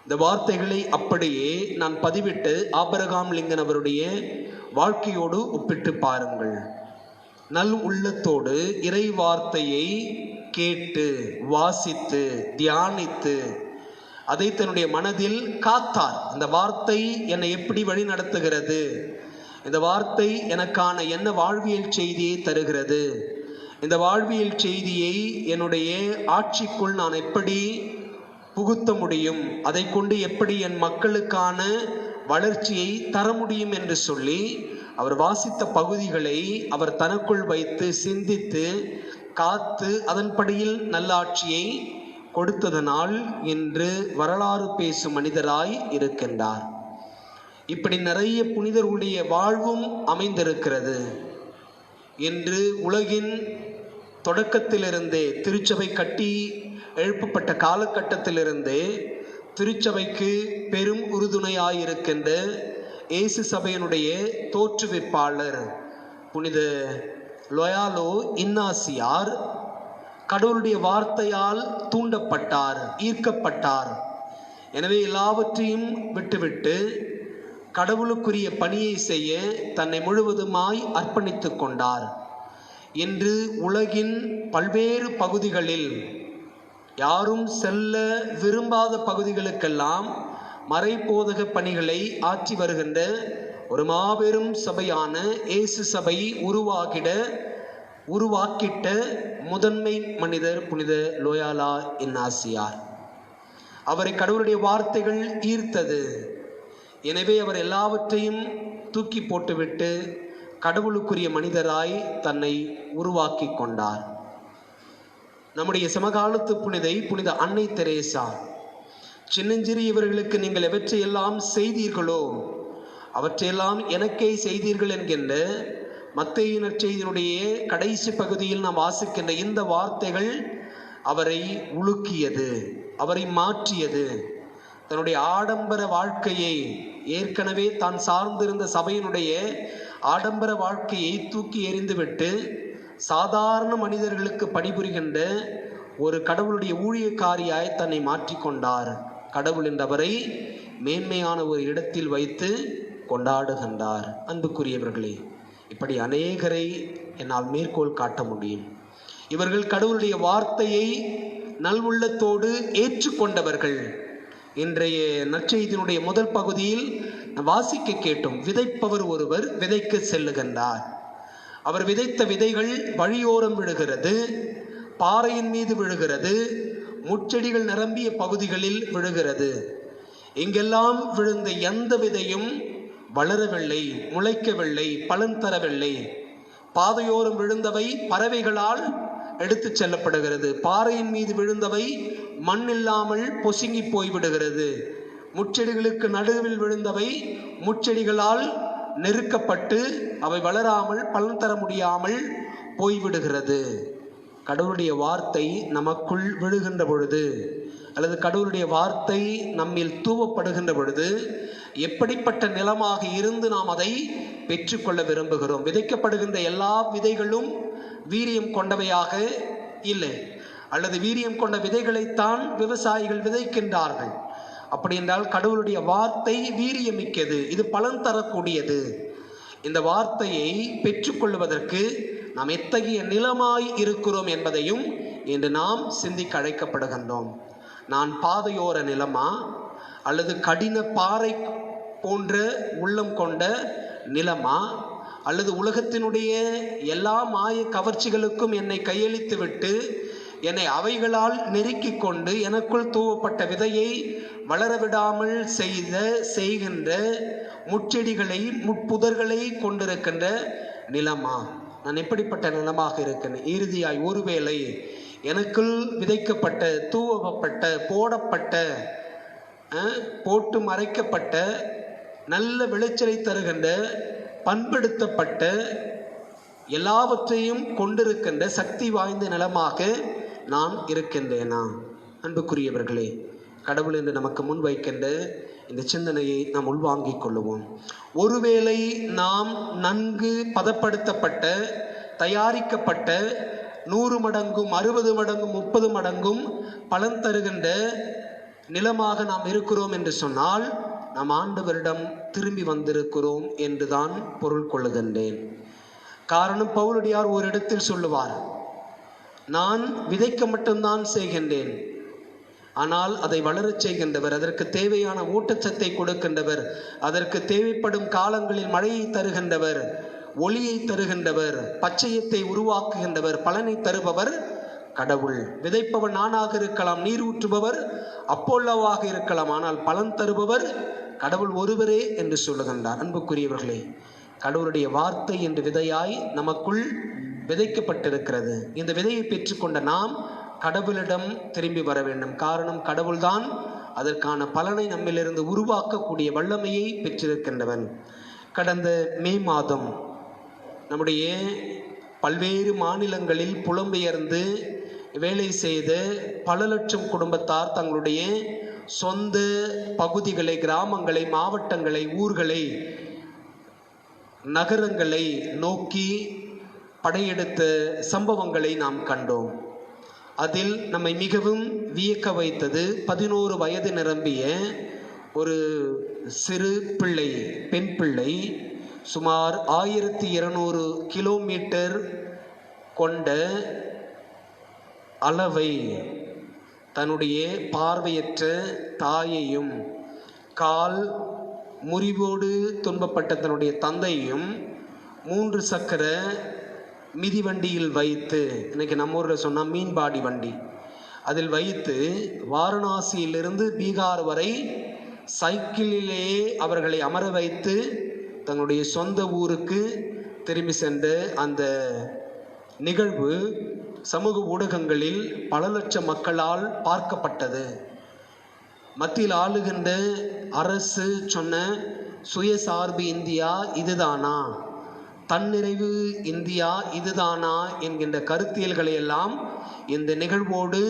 D: இந்த வார்த்தைகளை அப்படியே நான் பதிவிட்டு ஆபிரகாம் லிங்கன் அவருடைய வாழ்க்கையோடு ஒப்பிட்டு பாருங்கள். நல் உள்ளத்தோடு இறை வார்த்தையை கேட்டு வாசித்து தியானித்து அதை தன்னுடைய மனதில் காத்தார். இந்த வார்த்தை என்னை எப்படி வழி நடத்துகிறது? இந்த வார்த்தை எனக்கான என்ன வாழ்வியல் செய்தியை தருகிறது? இந்த வாழ்வியல் செய்தியை என்னுடைய ஆட்சிக்குள் நான் எப்படி புகுத்த முடியும்? அதை கொண்டு எப்படி என் மக்களுக்கான வளர்ச்சியை தர முடியும் என்று சொல்லி அவர் வாசித்த பகுதிகளை அவர் தனக்குள் வைத்து சிந்தித்து காத்து அதன்படியில் நல்லாட்சியை கொடுத்ததனால் இன்று வரலாறு பேசும் மனிதராய் இருக்கின்றார். இப்படி நிறைய புனிதர்களுடைய வாழ்வும் அமைந்திருக்கிறது. இன்று உலகின் தொடக்கத்திலிருந்தே, திருச்சபை கட்டி எழுப்பப்பட்ட காலகட்டத்திலிருந்தே திருச்சபைக்கு பெரும் உறுதுணையாயிருக்கின்ற இயேசு சபையினுடைய தோற்றுவிப்பாளர் புனித லொயாலோ இன்னாசியார் கடவுளுடைய வார்த்தையால் தூண்டப்பட்டார், ஈர்க்கப்பட்டார். எனவே எல்லாவற்றையும் விட்டுவிட்டு கடவுளுக்குரிய பணியை செய்ய தன்னை முழுவதுமாய் அர்ப்பணித்து கொண்டார். இன்று உலகின் பல்வேறு பகுதிகளில், யாரும் செல்ல விரும்பாத பகுதிகளுக்கெல்லாம் மறைபோதக பணிகளை ஆற்றி வருகின்ற ஒரு மாபெரும் சபையான இயேசு சபை உருவாக்கிட்ட முதன்மை மனிதர் புனித லோயாலா இன்னாசியார். அவரை கடவுளுடைய வார்த்தைகள் ஈர்த்தது. எனவே அவர் எல்லாவற்றையும் தூக்கி போட்டுவிட்டு கடவுளுக்குரிய மனிதராய் தன்னை உருவாக்கி கொண்டார். நம்முடைய சமகாலத்து புனித அன்னை தெரேசா சின்னஞ்சிறியவர்களுக்கு நீங்கள் எவற்றையெல்லாம் செய்தீர்களோ அவற்றையெல்லாம் எனக்கே செய்தீர்கள் என்கின்ற மத்தேயு நற்செய்தியினுடைய கடைசி பகுதியில் நாம் வாசிக்கின்ற இந்த வார்த்தைகள் அவரை உலுக்கியது, அவரை மாற்றியது. தன்னுடைய ஆடம்பர வாழ்க்கையை, ஏற்கனவே தான் சார்ந்திருந்த சபையினுடைய ஆடம்பர வாழ்க்கையை தூக்கி எறிந்துவிட்டு சாதாரண மனிதர்களுக்கு பணிபுரிகின்ற ஒரு கடவுளுடைய ஊழியக்காரியாய் தன்னை மாற்றிக்கொண்டார். கடவுள் என்றவரை மேன்மையான ஒரு இடத்தில் வைத்து கொண்டாடுகின்றார். அன்புக்குரியவர்களே, இப்படி அநேகரை என்னால் மேற்கோள் காட்ட முடியும். இவர்கள் கடவுளுடைய வார்த்தையை நல்வுள்ளத்தோடு ஏற்றுக்கொண்டவர்கள். இன்றைய நற்செய்தியினுடைய முதல் பகுதியில் வாசிக்க கேட்டோம். விதைப்பவர் ஒருவர் விதைக்க செல்லுகின்றார். அவர் விதைத்த விதைகள் வழியோரம் விழுகிறது, பாறையின் மீது விழுகிறது, முட்செடிகள் நிரம்பிய பகுதிகளில் விழுகிறது. இங்கெல்லாம் விழுந்த எந்த விதையும் வளரவில்லை, முளைக்கவில்லை, பலன் தரவில்லை. பாதையோரம் விழுந்தவை பறவைகளால் எடுத்து செல்லப்படுகிறது. பாறையின் மீது விழுந்தவை மண் இல்லாமல் பொசுங்கி போய்விடுகிறது. முட்செடிகளுக்கு நடுவில் விழுந்தவை முட்செடிகளால் நெருக்கப்பட்டு அவை வளராமல் பலன் தர முடியாமல் போய்விடுகிறது. கடவுளுடைய வார்த்தை நமக்குள் விழுகின்ற பொழுது, அல்லது கடவுளுடைய வார்த்தை நம்மில் தூவப்படுகின்ற பொழுது, எப்படிப்பட்ட நிலமாக இருந்து நாம் அதை பெற்றுக்கொள்ள விரும்புகிறோம். விதைக்கப்படுகின்ற எல்லா விதைகளும் வீரியம் கொண்டவையாக இல்லை, அல்லது வீரியம் கொண்ட விதைகளைத்தான் விவசாயிகள் விதைக்கின்றார்கள். அப்படி என்றால் கடவுளுடைய வார்த்தை வீரியமிக்கது, இது பலன் தரக்கூடியது. இந்த வார்த்தையை பெற்றுக்கொள்வதற்கு நாம் எத்தகைய நிலமாய் இருக்கிறோம் என்பதையும் இன்று நாம் சிந்திக்க அழைக்கப்படுகின்றோம். நான் பாதையோர நிலமா, அல்லது கடின பாறை போன்ற உள்ளம் கொண்ட நிலமா, அல்லது உலகத்தினுடைய எல்லா மாய கவர்ச்சிகளுக்கும் என்னை கையளித்து விட்டு என்னை அவைகளால் நெருக்கி கொண்டு எனக்குள் தூவப்பட்ட விதையை வளரவிடாமல் செய்கின்ற முட்செடிகளை, முட்புதர்களை கொண்டிருக்கின்ற நிலமா? நான் எப்படிப்பட்ட நிலமாக இருக்கிறேன்? இறுதியாய் ஒருவேளை எனக்குள் விதைக்கப்பட்ட, தூவப்பட்ட, போடப்பட்ட, போட்டு மறைக்கப்பட்ட, நல்ல விளைச்சலை தருகின்ற, பண்படுத்தப்பட்ட, எல்லாவற்றையும் கொண்டிருக்கின்ற சக்தி வாய்ந்த நிலமாக நான் இருக்கின்றேனா? அன்புக்குரியவர்களே, கடவுள் என்று நமக்கு முன்வைக்கின்ற இந்த சிந்தனையை நாம் உள்வாங்கிக் கொள்ளுவோம். ஒருவேளை நாம் நன்கு பதப்படுத்தப்பட்ட, தயாரிக்கப்பட்ட, 100 மடங்கும் 60 மடங்கும் 30 மடங்கும் பலன் தருகின்ற நிலமாக நாம் இருக்கிறோம் என்று சொன்னால் நாம் ஆண்டவரிடம் திரும்பி வந்திருக்கிறோம் என்றுதான் பொருள் கொள்ளுகின்றேன். காரணம், பவுலடியார் ஒரு இடத்தில் சொல்லுவார், நான் விதைக்க மட்டும்தான் செய்கின்றேன், ஆனால் அதை வளரச் செய்கின்றவர், அதற்கு தேவையான ஊட்டச்சத்தை கொடுக்கின்றவர், அதற்கு தேவைப்படும் காலங்களில் மழையை தருகின்றவர், ஒளியை தருகின்றவர், பச்சையத்தை உருவாக்குகின்றவர், பலனை தருபவர் கடவுள். விதைப்பவர் நானாக இருக்கலாம், நீர் ஊற்றுபவர் அப்போல்லோவாக இருக்கலாம், ஆனால் பலன் தருபவர் கடவுள் ஒருவரே என்று சொல்லுகின்றார். அன்புக்குரியவர்களே, கடவுளுடைய வார்த்தை என்று விதையாய் நமக்குள் விதைக்கப்பட்டிருக்கிறது. இந்த விதையை பெற்றுக்கொண்ட நாம் கடவுளிடம் திரும்பி வர வேண்டும். காரணம், கடவுள்தான் அதற்கான பலனை நம்மிலிருந்து உருவாக்கக்கூடிய வல்லமையை பெற்றிருக்கின்றவன். கடந்த மே மாதம் நம்முடைய பல்வேறு மாநிலங்களில் புலம்பெயர்ந்து வேலை செய்த பல லட்சம் குடும்பத்தார் தங்களுடைய சொந்த பகுதிகளை, கிராமங்களை, மாவட்டங்களை, ஊர்களை, நகரங்களை நோக்கி படையெடுத்த சம்பவங்களை நாம் கண்டோம். அதில் நம்மை மிகவும் வியக்க வைத்தது 11 வயது நிரம்பிய ஒரு சிறு பிள்ளை, பெண் பிள்ளை, சுமார் 1200 கிலோமீட்டர் கொண்ட அளவை தன்னுடைய பார்வையற்ற தாயையும், கால் முறிவோடு துன்பப்பட்ட தன்னுடைய தந்தையும் 3 சக்கர மிதிவண்டியில் வைத்து, இன்னைக்கு நம்ம ஊரில் சொன்னால் மீன்பாடி வண்டி, அதில் வைத்து வாரணாசியிலிருந்து பீகார் வரை சைக்கிளிலேயே அவர்களை அமர வைத்து தங்களுடைய சொந்த ஊருக்கு திரும்பி சென்ற அந்த நிகழ்வு சமூக ஊடகங்களில் பல லட்சம் மக்களால் பார்க்கப்பட்டது. மத்தியில் ஆளுகின்ற அரசு சொன்ன சுயசார்பு இந்தியா இதுதானா, தன்னிறைவு இந்தியா இதுதானா என்கின்ற கருத்தியல்களை எல்லாம் இந்த நிகழ்வோடு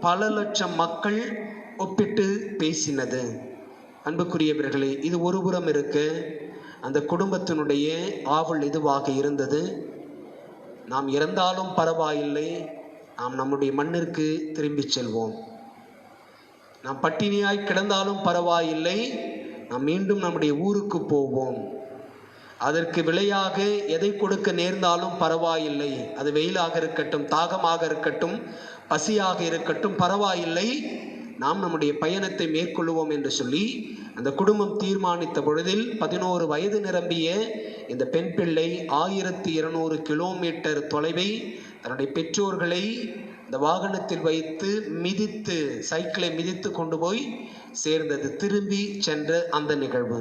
D: பல லட்சம் மக்கள் ஒப்பிட்டு பேசினது. அன்புக்குரியவர்களே, இது ஒருபுறம் இருக்க அந்த குடும்பத்தினுடைய ஆவல் இதுவாக இருந்தது. நாம் இறந்தாலும் பரவாயில்லை, நாம் நம்முடைய மண்ணிற்கு திரும்பி செல்வோம். நாம் பட்டினியாய் கிடந்தாலும் பரவாயில்லை, நாம் மீண்டும் நம்முடைய ஊருக்கு போவோம். அதற்கு விலையாக எதை கொடுக்க நேர்ந்தாலும் பரவாயில்லை, அது வெயிலாக இருக்கட்டும், தாகமாக இருக்கட்டும், பசியாக இருக்கட்டும், பரவாயில்லை, நாம் நம்முடைய பயணத்தை மேற்கொள்வோம் என்று சொல்லி அந்த குடும்பம் தீர்மானித்த பொழுதில் 11 வயது நிரம்பிய இந்த பெண் பிள்ளை 1200 கிலோமீட்டர் தொலைவை தன்னுடைய பெற்றோர்களை இந்த வாகனத்தில் வைத்து மிதித்து, சைக்கிளை மிதித்து கொண்டு போய் சேர்ந்தது. திரும்பி சென்ற அந்த நிகழ்வு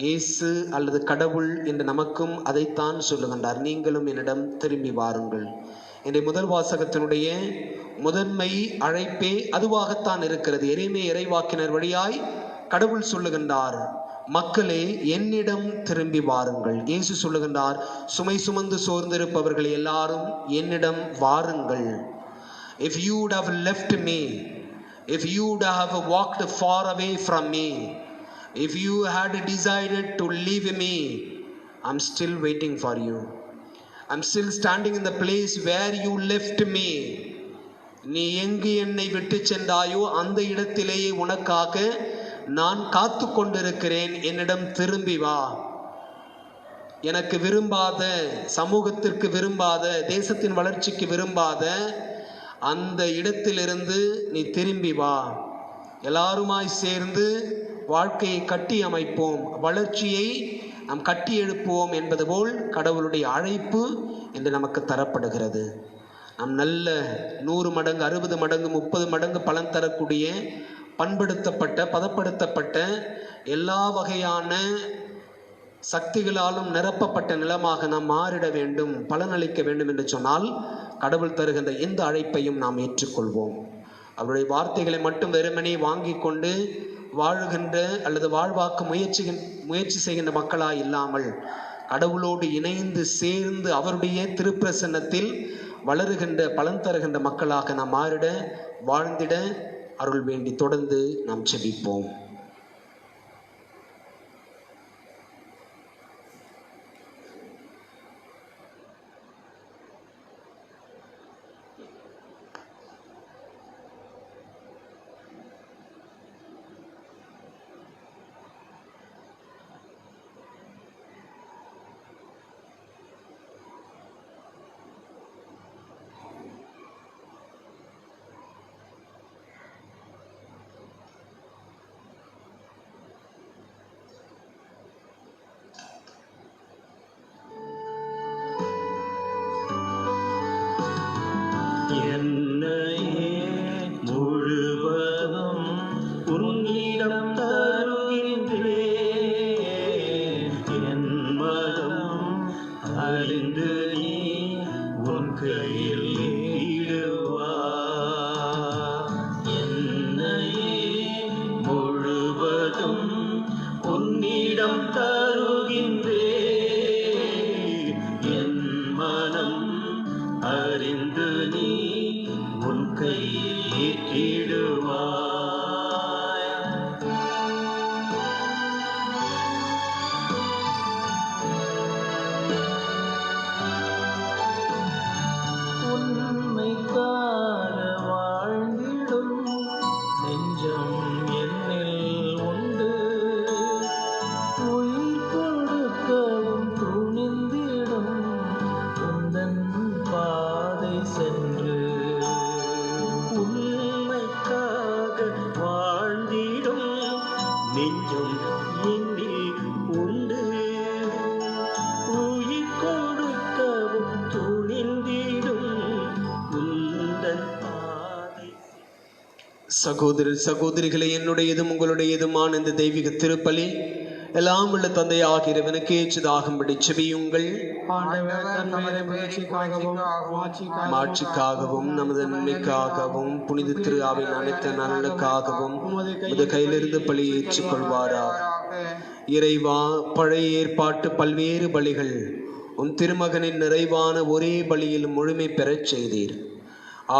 D: இயேசு அல்லது கடவுள் என்று நமக்கும் அதைத்தான் சொல்லுகின்றார். நீங்களும் என்னிடம் திரும்பி வாருங்கள். இன்றைய முதல் வாசகத்தினுடைய முதன்மை அழைப்பே அதுவாகத்தான் இருக்கிறது. எரேமியா இறைவாக்கினர் வழியாய் கடவுள் சொல்லுகின்றார், மக்களே என்னிடம் திரும்பி வாருங்கள். இயேசு சொல்லுகின்றார், சுமை சுமந்து சோர்ந்திருப்பவர்கள் எல்லாரும் என்னிடம் வாருங்கள். If you would have left me, if you would have walked far away from me, if you had decided to leave me, I'm still waiting for you. I'm still standing in the place where you left me. நீ எங்கு என்னை விட்டு சென்றாயோ அந்த இடத்திலேயே உனக்காக நான் காத்து கொண்டிருக்கிறேன். என்னிடம் திரும்பி வா. எனக்கு விரும்பாத, சமூகத்திற்கு விரும்பாத, தேசத்தின் வளர்ச்சிக்கு விரும்பாத அந்த இடத்திலிருந்து நீ திரும்பி வா. எல்லாருமாய் சேர்ந்து வாழ்க்கையை கட்டி அமைப்போம், வளர்ச்சியை நாம் கட்டி எழுப்புவோம் என்பது போல் கடவுளுடைய அழைப்பு என்று நமக்கு தரப்படுகிறது. நாம் நல்ல 100 மடங்கு, 60 மடங்கு, 30 மடங்கு பலன் தரக்கூடிய பண்படுத்தப்பட்ட, பதப்படுத்தப்பட்ட, எல்லா வகையான சக்திகளாலும் நிரப்பப்பட்ட நிலமாக நாம் மாறிட வேண்டும், பலனளிக்க வேண்டும் என்று சொன்னால் கடவுள் தருகின்ற இந்த அழைப்பையும் நாம் ஏற்றுக்கொள்வோம். அவருடைய வார்த்தைகளை மட்டும் வெறுமனே வாங்கி கொண்டு வாழுகின்ற அல்லது வாழ்வாக்க முயற்சி செய்கின்ற மக்களாய் இல்லாமல் கடவுளோடு இணைந்து சேர்ந்து அவருடைய திருப்பிரசன்னத்தில் வளருகின்ற, பலன் தருகின்ற மக்களாக நாம் மாறிட, வாழ்ந்திட அருள் வேண்டி தொடர்ந்து நாம் ஜெபிப்போம். சகோதர சகோதரிகளை, என்னுடையதும் உங்களுடையதுமான இந்த தெய்வீக திருப்பலி எல்லாம் உள்ள தந்தையாகிய இறைவனுக்கு ஏற்றதாகும்படி செபியுங்கள்.
A: ஆண்டவர் தன் பெயரை புகழ்ச்சிக்காகவும்
D: மாட்சிக்காகவும் நமது நன்மைக்காகவும் புனித திரு அவையின் அனைத்து நலனுக்காகவும் உமது கையிலிருந்து பலி ஏற்றுக் கொள்வாராக. இறைவா, பழைய ஏற்பாட்டு பல்வேறு பலிகள் உம் திருமகனின் நிறைவான ஒரே பலியில் முழுமை பெறச் செய்தீர்.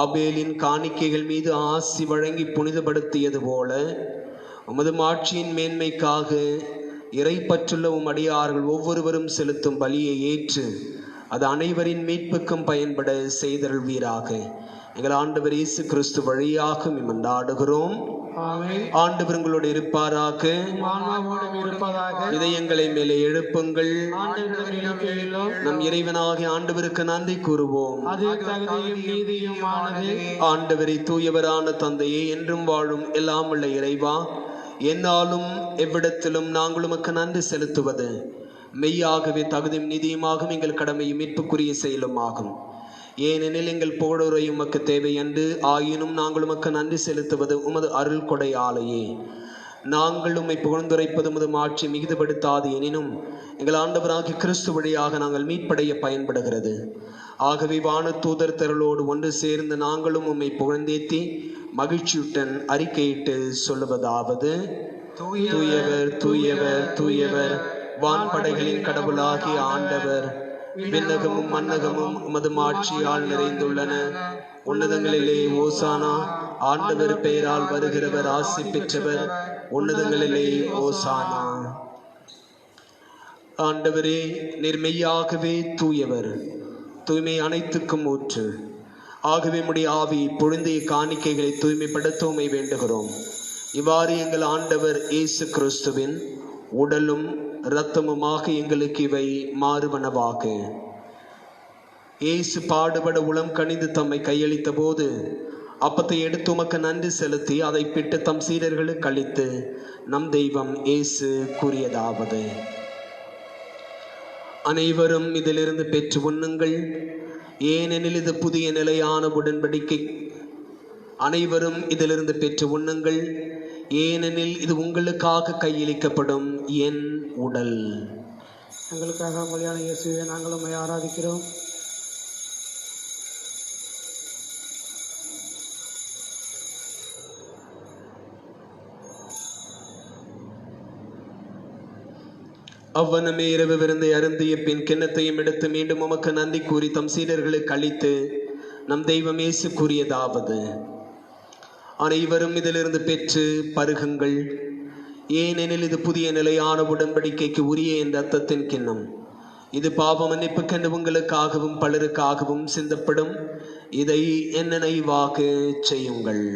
D: ஆபேலின் காணிக்கைகள் மீது ஆசி வழங்கி புனிதப்படுத்தியது போல உமது மாட்சியின் மேன்மைக்காக இறைப்பற்றுள்ள உம் அடியார்கள் ஒவ்வொருவரும் செலுத்தும் பலியை ஏற்று அது அனைவரின் மீட்புக்கும் பயன்பட செய்தருள்வீராக. எங்கள் ஆண்டவர் இயேசு கிறிஸ்து வழியாக மன்றாடுகிறோம். ஆண்டவர் உங்களோடு இருப்பாராக. இதயங்களை மேலே எழுப்புங்கள். நம் இறைவனாகிய ஆண்டவருக்கு நன்றி கூறுவோம். ஆண்டவரை தூயவரான தந்தையே, என்றும் வாழும் எல்லாம் உள்ள இறைவா, என்னாலும் எவ்விடத்திலும் நாங்கள் உமக்கு நன்றி செலுத்துவது மெய்யாகவே தகுதியும் நீதியுமாகும், எங்கள் கடமையும் மீட்புக்குரிய செயலுமாகும். ஏனெனில் எங்கள் புகழுரை உமக்கு தேவை என்று, ஆயினும் நாங்கள் உமக்கு நன்றி செலுத்துவது உமது அருள் கொடை ஆலையே. நாங்கள் உம்மை புகழ்ந்துரைப்பது உமது மாட்சி மிகுதிப்படுத்தாது எனினும் எங்கள் ஆண்டவராகிய கிறிஸ்து வழியாக நாங்கள் மீட்படைய பயன்படுகிறது. ஆகவே வான தூதர் திரளோடு ஒன்று சேர்ந்து நாங்களும் உம்மை புகழ்ந்தேத்தி மகிழ்ச்சியுடன் அறிக்கையிட்டு சொல்லுவதாவது: தூயவர் தூயவர் தூயவர், வான்படைகளின் கடவுளாகிய ஆண்டவர், விண்ணகமும் மன்னகமும் உமது மாட்சியால் நிறைந்துள்ளன. உன்னதங்களிலே ஓசானா. ஆண்டவர் பெயரால் வருகிறவர் ஆசி பெற்றவர். உன்னதங்களிலே ஓசானா. ஆண்டவரே, நிர்மையாகவே தூயவர், தூய்மை அனைத்துக்கும் ஊற்று. ஆகவே உம்முடைய ஆவி பொழுந்திய காணிக்கைகளை தூய்மைப்படுத்த உம்மை வேண்டுகிறோம். இவ்வாறு எங்கள் ஆண்டவர் இயேசு கிறிஸ்துவின் உடலும் இரத்தமுமாக எங்களுக்கு இவை மாறுவனவாக. இயேசு பாடுபட உளம் கனிந்து தம்மை கையளித்த போது அப்பத்தை எடுத்து உமக்கு நன்றி செலுத்தி அதை பிட்டு தம் சீடர்களுக்கு அளித்து நம் தெய்வம் இயேசு கூறியதாவது: அனைவரும் இதிலிருந்து பெற்று உண்ணுங்கள், ஏனெனில் இது புதிய நிலையான உடன்படிக்கை. அனைவரும் இதிலிருந்து பெற்று உண்ணுங்கள், ஏனெனில் இது உங்களுக்காக கையளிக்கப்படும் என் உடல்.
A: எங்களுக்காக பலியான இயேசுவை நாங்கள் உம்மை ஆராதிக்கிறோம்.
D: அவ்வனமே இரவு விருந்தை அருந்திய பின் கிண்ணத்தையும் எடுத்து மீண்டும் உமக்கு நன்றி கூறி தம் சீடர்களுக்கு அளித்து நம் தெய்வம் இயேசு கூறியதாவது: அனைவரும் இதிலிருந்து பெற்று பருகுங்கள், ஏனெனில் இது புதிய நிலையான உடன்படிக்கைக்கு உரிய என் இரத்தத்தின் கிண்ணம். இது பாவ மன்னிப்புக்கென்று உங்களுக்காகவும் பலருக்காகவும் சிந்தப்படும். இதை என் நினைவாக செய்யுங்கள்.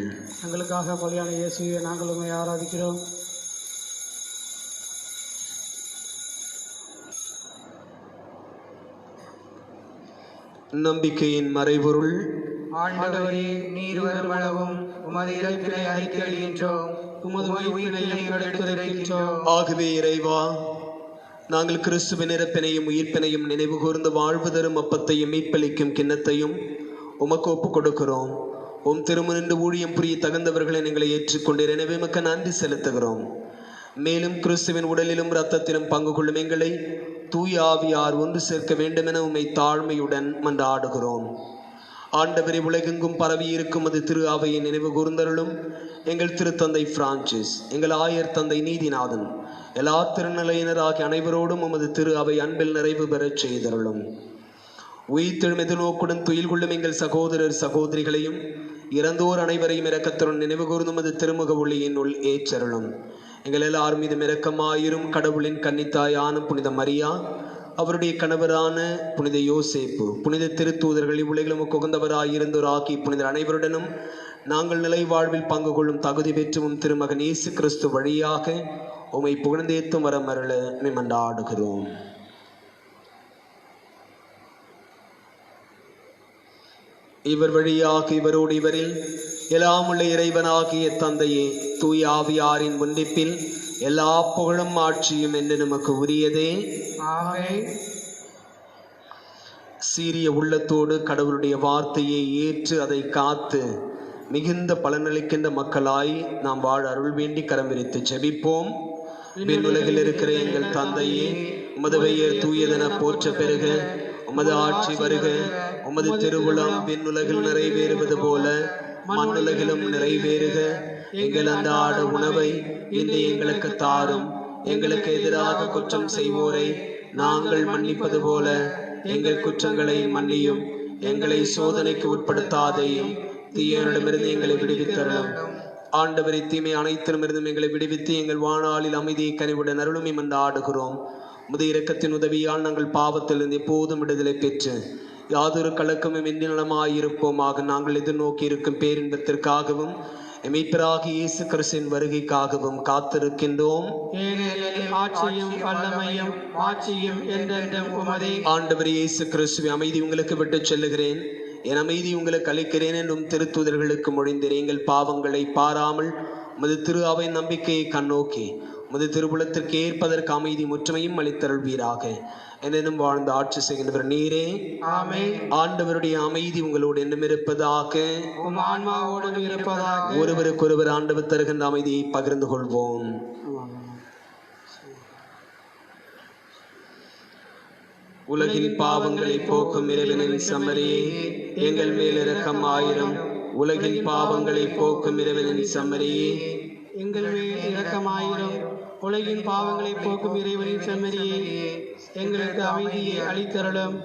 A: எங்களுக்காக பலியான இயேசுவை நாங்கள் உம்மை ஆராதிக்கிறோம்.
D: நம்பிக்கையின் மறைபொருள்.
B: ஆண்டவரே, நீர் வருமளவும் உமது இறப்பினை அறிக்கையிடுகின்றோம், உமது உயிர்ப்பினை எடுத்துரைக்கின்றோம்.
D: ஆகவே இறைவா, நாங்கள் கிறிஸ்துவின் இறப்பினையும் உயிர்ப்பினையும் நினைவு கூர்ந்து வாழ்வு தரும் அப்பத்தையும் மீட்பளிக்கும் கிண்ணத்தையும் உமக்கு ஒப்புக் கொடுக்கிறோம். உம் திருமுனின்று ஊழியம் புரிய தகுந்தவர்களை எங்களை ஏற்றுக்கொண்டீர். எனவே உமக்கு நன்றி செலுத்துகிறோம். மேலும் கிறிஸ்துவின் உடலிலும் இரத்தத்திலும் பங்கு கொள்ளும் எங்களை தூய ஆவியார் ஒன்று சேர்க்க வேண்டும் என உம்மை தாழ்மையுடன் மன்றாடுகிறோம். ஆண்டவரை, உலகெங்கும் பரவி இருக்கும் அது திரு அவையை நினைவு கூர்ந்தருளும். எங்கள் திருத்தந்தை பிரான்சிஸ், எங்கள் ஆயர் தந்தை நீதிநாதன், எல்லா திருநிலையினராகிய அனைவரோடும் உமது திரு அவை அன்பில் நிறைவு பெறச் செய்தருளும். உயிர்த்தெழும் எதிர்நோக்குடன் துயில் கொள்ளும் எங்கள் சகோதரர் சகோதரிகளையும் இறந்தோர் அனைவரையும் இரக்கத்துடன் நினைவு கூர்ந்தும் அது திருமுக ஒளியின் உள் ஏற்றருளும். எங்கள் எல்லார் மீதும் இரக்கமாயிரும். கடவுளின் கன்னித்தாயான புனித மரியா, அவருடைய கணவரான புனித யோசேப்பு, புனித திருத்தூதர்கள், இவ்வுலகிலும் உகந்தவராயிருந்தோர் ஆகிய புனிதர் அனைவருடனும் நாங்கள் நிலை வாழ்வில் பங்கு கொள்ளும் தகுதி பெற்றும் திருமகன் இயேசு கிறிஸ்து வழியாக உம்மை புகழ்ந்தேத்தும் வரமருள மன்றாடுகிறோம். இவர் வழியாக இவரோடு இவரில் எல்லாம் உள்ள இறைவனாகிய தந்தையே, தூய ஆவியாரின் ஒன்றிப்பில் எல்லா புகழும் ஆட்சியும் என்று நமக்கு உரியதே. சீரிய உள்ளத்தோடு கடவுளுடைய வார்த்தையை ஏற்று அதை காத்து மிகுந்த பலனளிக்கின்ற மக்களாய் நாம் வாழ அருள் வேண்டி கரம் விரித்து ஜெபிப்போம். விண்ணுலகில் இருக்கிற எங்கள் தந்தையே, உமது பெயர் தூயதென போற்ற பெறுக. உமது ஆட்சி வருக. உமது திருவுளம் விண்ணுலகில் நிறைவேறுவது போல மண்ணுலகிலும் நிறைவேறுக. எங்கள் அன்றாட உணவை இன்று எங்களுக்கு தாரும். எங்களுக்கு எதிராக குற்றம் செய்வோரை நாங்கள் மன்னிப்பது போல எங்கள் குற்றங்களை மன்னியும். எங்களை சோதனைக்கு உட்படுத்தாதையும் தீயவரிடமிருந்து எங்களை விடுவித்தரலும். ஆண்டவரை தீமை அனைத்திலுமிருந்தும் எங்களை விடுவித்து எங்கள் வாழ்நாளில் அமைதியை கனிவுடன் அருளும் என்று ஆடுகிறோம். முது இரக்கத்தின் உதவியால் நாங்கள் பாவத்திலிருந்து எப்போதும் விடுதலை பெற்று யாதொரு கலக்கமும் இன்றி நலமாயிருப்போமாக. நாங்கள் எதிர்நோக்கி இருக்கும் பேரின்பத்திற்காகவும் மீட்பராகிய இயேசு கிறிஸ்துவின் வருகைக்காகவும் காத்திருக்கின்றோம்.
A: ஆட்சியும் வல்லமையும் மாட்சியும் என்றென்றும் உமதே.
D: ஆண்டவர் இயேசு கிறிஸ்துவை அமைதி உங்களுக்கு விட்டு செல்லுகிறேன், என் அமைதி உங்களுக்கு அளிக்கிறேன் என்றும் திருத்தூதர்களுக்கு மொழிந்தேன். எங்கள் பாவங்களை பாராமல் உமது திரு அவை நம்பிக்கையை கண்ணோக்கி உமது திருவுளத்திற்கு ஏற்பதற்கு அமைதி முற்றுமையும் அளித்தருள்வீராக. என்னும் வாழ்ந்து ஆட்சி செய்கின்றவர் நீரே.
A: ஆமென்.
D: ஆண்டவருடைய அமைதி உங்களோடு என்னும் இருப்பதாக,
A: உம் ஆன்மாவோடு இருப்பதாக.
D: ஒருவருக்கொருவர் ஆண்டவர் தருகின்ற அமைதியை பகிர்ந்து கொள்வோம். உலகின் பாவங்களை போக்கும் இறைவனின் செம்மறியே, எங்கள் மேல் இரக்கமாயிரம். உலகின் பாவங்களை போக்கும் இறைவனின் செம்மறியே,
A: எங்கள் மேல் இரக்கமாயிரும். உலகின் பாவங்களை போக்கும் இறைவனின் செம்மறியே, எங்களுக்கு அமைதியை அளித்தருளும்.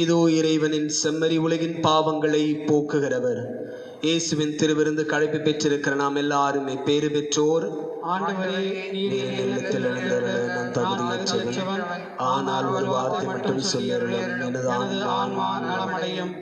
D: இதோ இறைவனின் செம்மறி, உலகின் பாவங்களை போக்குகிறவர். இயேசுவின் திருவிருந்து கழைப்பு பெற்றிருக்கிற நாம் எல்லாருமே பேறு பெற்றோர்.
A: ஆண்டவரே, நீர் என் இல்லத்தில் எழுந்தருள நான் தகுதியற்றவன். ஆனால் ஒரு வார்த்தை மட்டும் சொல்லியருளும், எனது ஆன்மா நலமடையும்.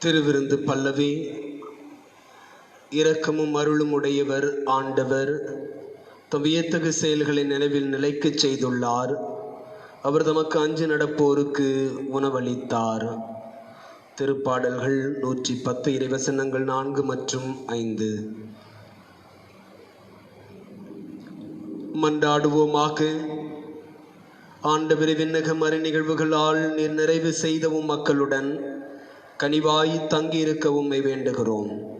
D: திருவிருந்து பல்லவி. இரக்கமும் அருளும் உடையவர் ஆண்டவர், தம் வியத்தகு செயல்களை நினைவில் நிலைக்கச் செய்துள்ளார். அவர் தமக்கு அஞ்சு நடப்போருக்கு உணவளித்தார். திருப்பாடல்கள் 110 இறைவசனங்கள் 4 மற்றும் 5. மன்றாடுவோமாக. ஆண்டவரே, விண்ணக மறை நிகழ்வுகளால் நீர் நிறைவு செய்தவும் மக்களுடன் கனிவாய் தங்கியிருக்கவும் வேண்டுகிறோம்.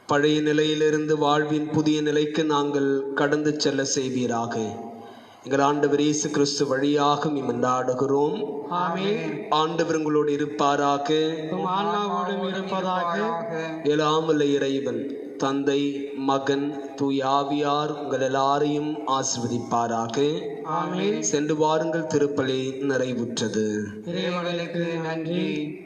D: பழைய நிலையிலிருந்து வாழ்வின் புதிய நிலைக்கு நாங்கள் கடந்து செல்ல செய்வீராக. எங்கள் ஆண்டவர் இயேசு கிறிஸ்து வழியாக மன்றாடுகிறோம்.
A: ஆமென்.
D: ஆண்டவர் உங்களோடு இருப்பாராக.
A: உம் ஆன்மாவோடும் இருப்பதாக.
D: எல்லாம் வல்ல இறைவன் தந்தை, மகன், தூய ஆவியார் உங்கள் எல்லாரையும் ஆசீர்வதிப்பாராக.
A: ஆமென்.
D: சென்று வாருங்கள், திருப்பலி நிறைவுற்றது.
A: இறைவனுக்கு நன்றி.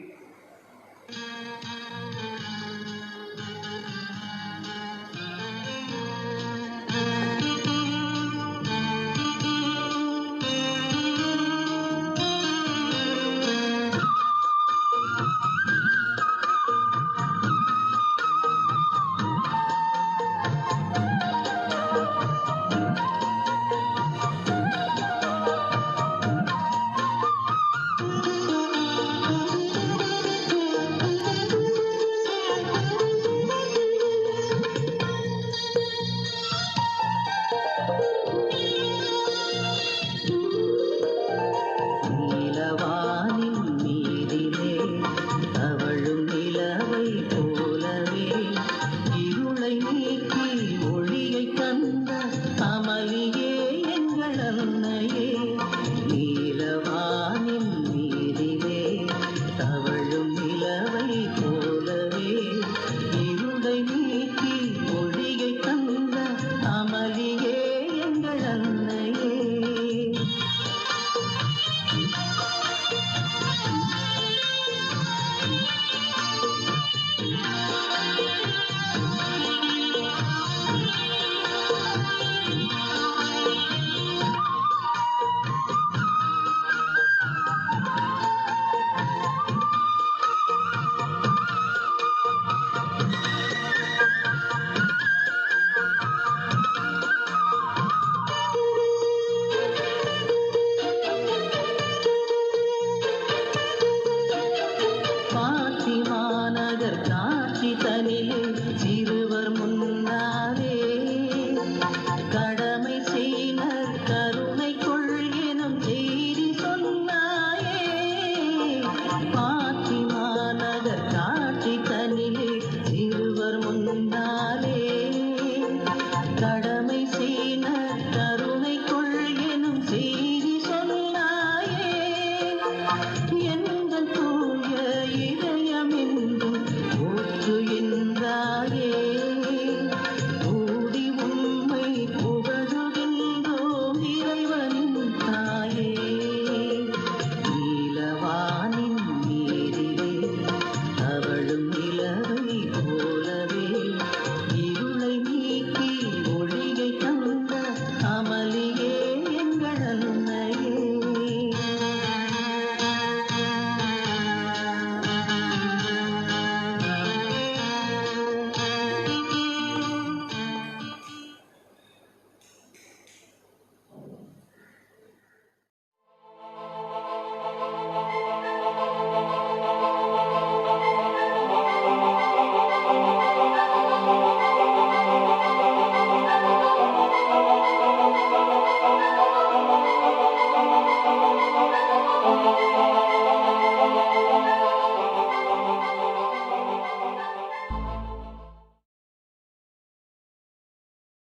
C: கடமை